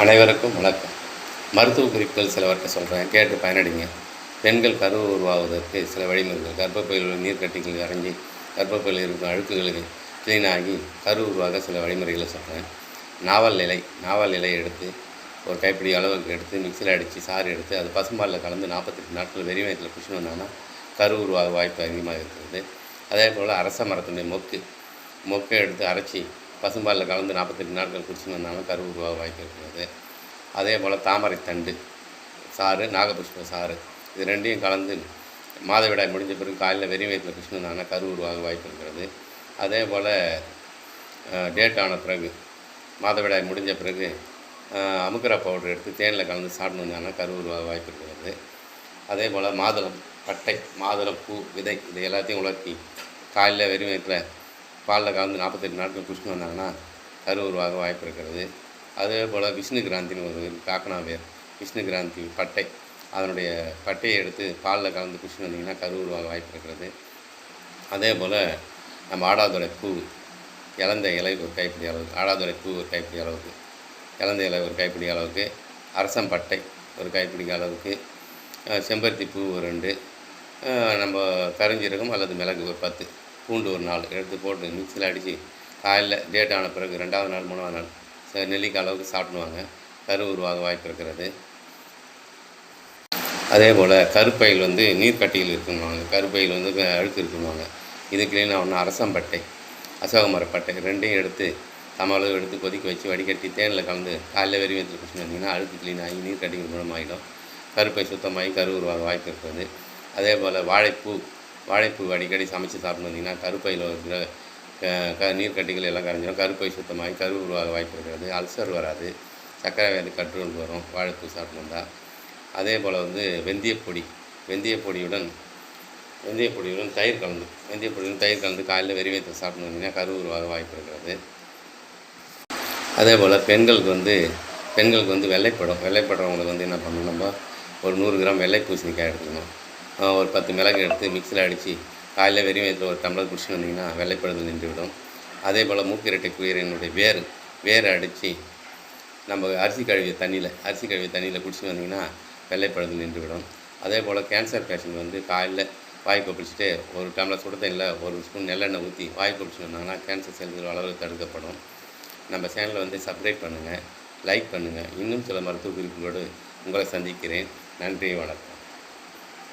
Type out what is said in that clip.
அனைவருக்கும் வணக்கம். மருத்துவ குறிப்புகள் சிலவற்றை சொல்கிறேன், கேட்டு பயனடைங்க. பெண்கள் கரு உருவாவதற்கு சில வழிமுறைகள். கர்ப்பப்பையில் உள்ள நீர்க்கட்டிகள் இறங்கி கர்ப்பப்பையில் இருக்கும் அழுக்குகளுக்கு க்ளீன் ஆகி கரு உருவாக சில வழிமுறைகளை சொல்கிறேன். நாவல் இலையை எடுத்து ஒரு கைப்பிடி அளவுக்கு எடுத்து மிக்சியில் அடித்து சாறு எடுத்து அது பசும்பாலில் கலந்து 48 நாட்கள் வெறும் வயிற்றில் குடிச்சுன்னு வந்தாங்கன்னா கரு உருவாக வாய்ப்பு அதிகமாக இருக்கிறது. அதே போல் அரச மரத்தினுடைய மொக்கை எடுத்து அரைச்சி பசும்பாலில் கலந்து 48 நாட்கள் குடிச்சுன்னு வந்தாலும் கரு உருவாக வாய்ப்பு இருக்கிறது. அதே போல் தாமரை தண்டு சாறு, நாகபுஷ்ப சாறு, இது ரெண்டையும் கலந்து மாதவிடாய் முடிஞ்ச பிறகு காலையில் வெறும் வயிற்றில் குடிச்சுன்னு வந்தாங்கன்னா கரு உருவாக வாய்ப்பு இருக்கிறது. அதே போல் டேட் ஆன பிறகு மாதவிடாய் முடிஞ்ச பிறகு அமுக்கரா பவுடர் எடுத்து தேனில் கலந்து சாப்பிட்டு வந்தாங்கன்னா கரு உருவாக வாய்ப்பு இருக்கிறது. அதே போல் மாதுளம் பட்டை, மாதுளம் பூ, விதை, இது எல்லாத்தையும் உலர்த்தி காலையில் வெறும் வயிற்றில் பாலில் கலந்து 48 நாட்கள் குடிச்சுன்னு வந்தாங்கன்னா கரு உருவாக வாய்ப்பு இருக்கிறது. அதே போல் விஷ்ணு கிராந்தின்னு ஒரு காக்கனா வேர், விஷ்ணு கிராந்தி பட்டை, அதனுடைய பட்டையை எடுத்து பாலில் கலந்து குடிச்சுன்னு வந்தீங்கன்னா கரு உருவாக வாய்ப்பு இருக்கிறது. அதே போல் நம்ம ஆடாதொடை பூ, இலந்த இலை ஒரு கைப்பிடி அளவுக்கு, ஆடாதொடை பூ ஒரு கைப்பிடி அளவுக்கு, இலந்த இலை ஒரு கைப்பிடி அளவுக்கு, அரசம்பட்டை ஒரு கைப்பிடி அளவுக்கு, செம்பருத்தி பூ ஒரு 2, நம்ம கருஞ்சீரகம் அல்லது மிளகு ஒரு 10, பூண்டு ஒரு 4 எடுத்து போட்டு மிக்சியில் அடித்து காலையில் டேட் ஆன பிறகு 2வது நாள் 3வது நாள் நெல்லிக்காய் அளவுக்கு சாப்பிடுவாங்க, கரு உருவாக வாய்ப்பு இருக்கிறது. அதே போல் கருப்பையில் நீர்க்கட்டிகள் இருக்குன்னுவாங்க, கருப்பையில் அழுக்கு இருக்குன்னுவாங்க, இது க்ளீன் ஆகணும். அரசம்பட்டை, அசோகமரப்பட்டை ரெண்டையும் எடுத்து சமளவு எடுத்து கொதிக்க வச்சு வடிகட்டி தேனில் கலந்து காலையில் வெறும் வயிற்றில் குடிச்சுன்னு வந்தீங்கன்னா அழுக்கு க்ளீன் ஆகி நீர்க்கட்டிகள் குணமாகிடும், கருப்பை சுத்தமாகி கரு உருவாக வாய்ப்பு இருக்கிறது. அதே போல் வாழைப்பூ அடிக்கடி சமைச்சு சாப்பிட்டு வந்தீங்கன்னா கருப்பையில் இருக்கிற நீர்க்கட்டிகள் எல்லாம் கரைஞ்சிடும், கருப்பை சுத்தமாகி கரு உருவாக வாய்ப்பு இருக்கிறது. அல்சர் வராது, சர்க்கரை வியாதி கண்ட்ரோல் வரும் வாழைப்பூ சாப்பிட்டு வந்தால். அதே போல் வெந்தயப்பொடியுடன் தயிர் கலந்து காலையில் வெறும் வயிற்றில் சாப்பிட்டு வந்தீங்கன்னா கரு உருவாக வாய்ப்பு இருக்கிறது. அதே போல் பெண்களுக்கு வெள்ளைப்படுறவங்களுக்கு என்ன பண்ணணும், நம்ம ஒரு 100 கிராம் வெள்ளை பூசணிக்காய் எடுத்துக்கணும், ஒரு 10 மிளகு எடுத்து மிக்சியில் அடித்து காலையில் வெறும் வயிற்றில் ஒரு டம்ளர் குடிச்சுன்னு வந்தீங்கன்னா வெள்ளைப்படுதல் நின்றுவிடும். அதே போல் மூக்கிரட்டை குயிரினுடைய வேரை அடித்து நம்ம அரிசி கழுவிய தண்ணியில் குடிச்சுன்னு வந்தீங்கன்னா வெள்ளைப்படுதல் நின்றுவிடும். அதே போல் கேன்சர் பேஷண்ட் காலையில் வாய் கொப்பளிச்சுட்டு ஒரு டம்ளர் சுட தண்ணியில் 1 ஸ்பூன் நல்லெண்ணெய் ஊற்றி வாய் கொப்பளிச்சுட்டு வந்தாங்கன்னா கேன்சர் செல்கள் அளவு தடுக்கப்படும். நம்ம சேனலை சப்ஸ்கிரைப் பண்ணுங்கள், லைக் பண்ணுங்கள். இன்னும் சில மருத்துவ குறிப்புகளோடு உங்களை சந்திக்கிறேன். நன்றி, வணக்கம்.